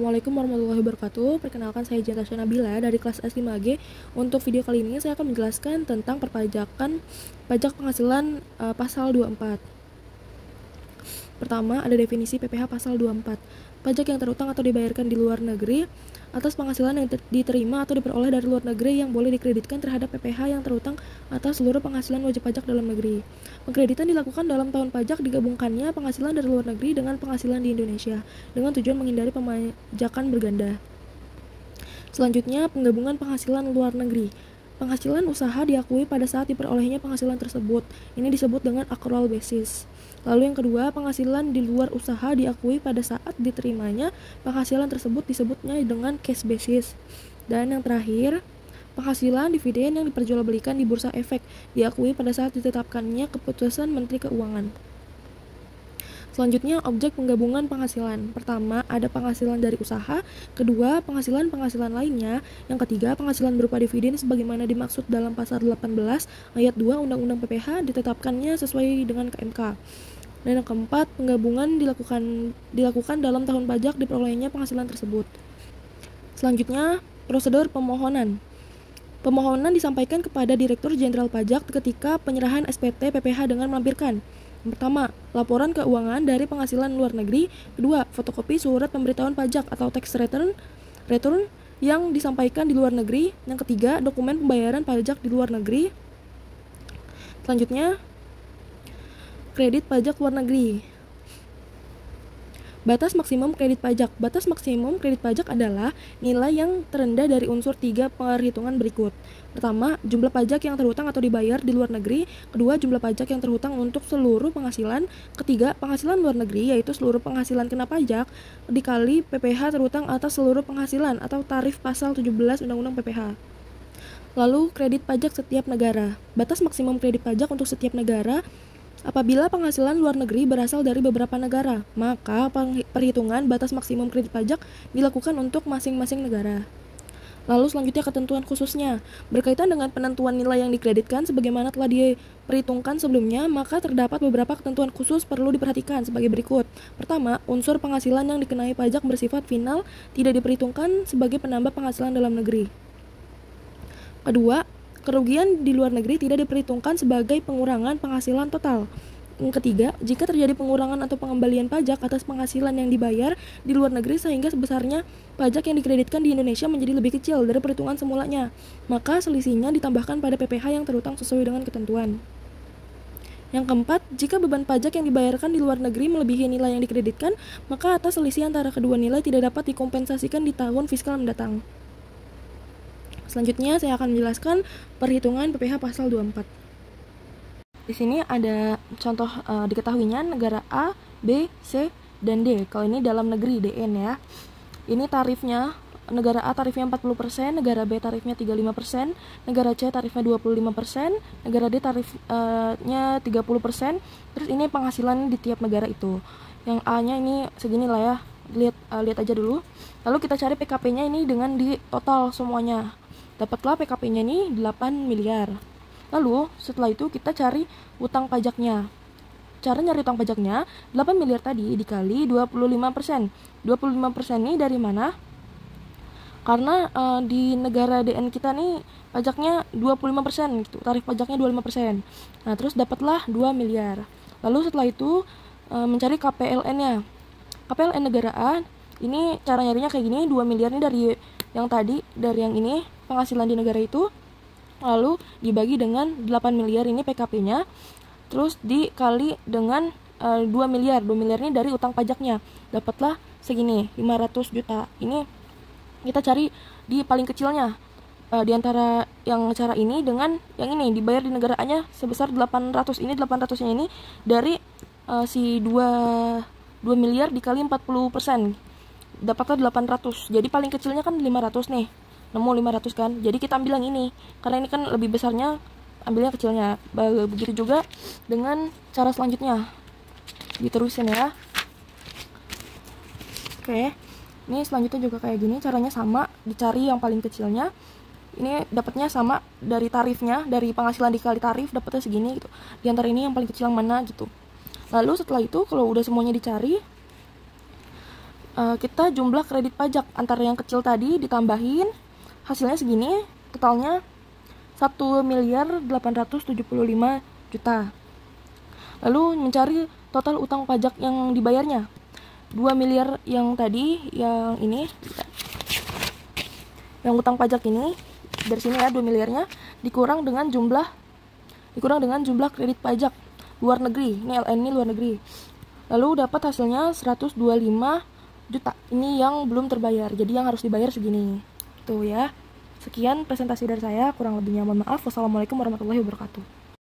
Assalamualaikum warahmatullahi wabarakatuh. Perkenalkan, saya Jatasha Nabila dari kelas S5G. Untuk video kali ini saya akan menjelaskan tentang perpajakan pajak penghasilan pasal 24. Pertama, ada definisi PPh pasal 24. Pajak yang terutang atau dibayarkan di luar negeri atas penghasilan yang diterima atau diperoleh dari luar negeri yang boleh dikreditkan terhadap PPh yang terutang atas seluruh penghasilan wajib pajak dalam negeri. Pengkreditan dilakukan dalam tahun pajak digabungkannya penghasilan dari luar negeri dengan penghasilan di Indonesia dengan tujuan menghindari pemajakan berganda. Selanjutnya, penggabungan penghasilan luar negeri. Penghasilan usaha diakui pada saat diperolehnya penghasilan tersebut. Ini disebut dengan accrual basis. Lalu yang kedua, penghasilan di luar usaha diakui pada saat diterimanya penghasilan tersebut disebutnya dengan cash basis. Dan yang terakhir, penghasilan dividen yang diperjualbelikan di bursa efek diakui pada saat ditetapkannya keputusan Menteri Keuangan. Selanjutnya, objek penggabungan penghasilan. Pertama, ada penghasilan dari usaha. Kedua, penghasilan-penghasilan lainnya. Yang ketiga, penghasilan berupa dividen sebagaimana dimaksud dalam pasal 18 ayat 2 Undang-Undang PPh ditetapkannya sesuai dengan KMK. Dan yang keempat, penggabungan dilakukan dalam tahun pajak diperolehnya penghasilan tersebut. Selanjutnya, prosedur pemohonan. Pemohonan disampaikan kepada Direktur Jenderal Pajak ketika penyerahan SPT PPh dengan melampirkan: pertama, laporan keuangan dari penghasilan luar negeri. Kedua, fotokopi surat pemberitahuan pajak atau tax return yang disampaikan di luar negeri. Yang ketiga, dokumen pembayaran pajak di luar negeri. Selanjutnya, kredit pajak luar negeri. Batas maksimum kredit pajak. Batas maksimum kredit pajak adalah nilai yang terendah dari unsur 3 perhitungan berikut. Pertama, jumlah pajak yang terhutang atau dibayar di luar negeri. Kedua, jumlah pajak yang terhutang untuk seluruh penghasilan. Ketiga, penghasilan luar negeri, yaitu seluruh penghasilan kena pajak dikali PPh terhutang atas seluruh penghasilan atau tarif pasal 17 Undang-Undang PPh. Lalu, kredit pajak setiap negara. Batas maksimum kredit pajak untuk setiap negara. Apabila penghasilan luar negeri berasal dari beberapa negara, maka perhitungan batas maksimum kredit pajak dilakukan untuk masing-masing negara. Lalu selanjutnya, ketentuan khususnya. Berkaitan dengan penentuan nilai yang dikreditkan sebagaimana telah diperhitungkan sebelumnya, maka terdapat beberapa ketentuan khusus perlu diperhatikan sebagai berikut. Pertama, unsur penghasilan yang dikenai pajak bersifat final tidak diperhitungkan sebagai penambah penghasilan dalam negeri. Kedua, kerugian di luar negeri tidak diperhitungkan sebagai pengurangan penghasilan total. Yang ketiga, jika terjadi pengurangan atau pengembalian pajak atas penghasilan yang dibayar di luar negeri sehingga sebesarnya pajak yang dikreditkan di Indonesia menjadi lebih kecil dari perhitungan semulanya, maka selisihnya ditambahkan pada PPh yang terhutang sesuai dengan ketentuan. Yang keempat, jika beban pajak yang dibayarkan di luar negeri melebihi nilai yang dikreditkan, maka atas selisih antara kedua nilai tidak dapat dikompensasikan di tahun fiskal mendatang. Selanjutnya, saya akan menjelaskan perhitungan PPh pasal 24. Di sini ada contoh diketahuinya negara A, B, C, dan D. Kalau ini dalam negeri, DN ya. Ini tarifnya, negara A tarifnya 40%, negara B tarifnya 35%, negara C tarifnya 25%, negara D tarifnya 30%. Terus ini penghasilan di tiap negara itu. Yang A-nya ini segini lah ya. Lihat aja dulu. Lalu kita cari PKP-nya ini dengan di total semuanya. Dapatlah PKP-nya ini 8 miliar. Lalu setelah itu kita cari utang pajaknya. Cara nyari utang pajaknya, 8 miliar tadi dikali 25%. 25% ini dari mana? Karena di negara DN kita nih pajaknya 25% gitu. Tarif pajaknya 25%. Nah, terus dapatlah 2 miliar. Lalu setelah itu mencari KPLN-nya. KPLN negara A, ini cara nyarinya kayak gini. 2 miliar ini dari yang tadi, dari yang ini, penghasilan di negara itu, lalu dibagi dengan 8 miliar ini PKP-nya, terus dikali dengan 2 miliar. 2 miliar ini dari utang pajaknya, dapatlah segini, 500 juta. Ini kita cari di paling kecilnya di antara yang cara ini dengan yang ini, dibayar di negara A-nya sebesar 800. Ini 800-nya ini dari si 2 miliar dikali 40%, dapatlah 800. Jadi paling kecilnya kan 500 nih, nemu 500 kan. Jadi kita ambil yang ini, karena ini kan lebih besarnya, ambilnya kecilnya. Begitu juga dengan cara selanjutnya, diterusin ya. Oke, ini selanjutnya juga kayak gini, caranya sama, dicari yang paling kecilnya. Ini dapatnya sama dari tarifnya, dari penghasilan dikali tarif dapatnya segini gitu. Di antara ini yang paling kecil yang mana gitu. Lalu setelah itu kalau udah semuanya dicari, kita jumlah kredit pajak antara yang kecil tadi ditambahin, hasilnya segini, totalnya 1.875.000.000. Lalu mencari total utang pajak yang dibayarnya. 2 miliar yang tadi, yang ini, yang utang pajak ini, dari sini ya 2 miliarnya, dikurang dengan jumlah kredit pajak luar negeri. Ini LN ini luar negeri. Lalu dapat hasilnya 125 juta. Ini yang belum terbayar. Jadi yang harus dibayar segini. Tuh ya. Sekian presentasi dari saya, kurang lebihnya mohon maaf. Wassalamualaikum warahmatullahi wabarakatuh.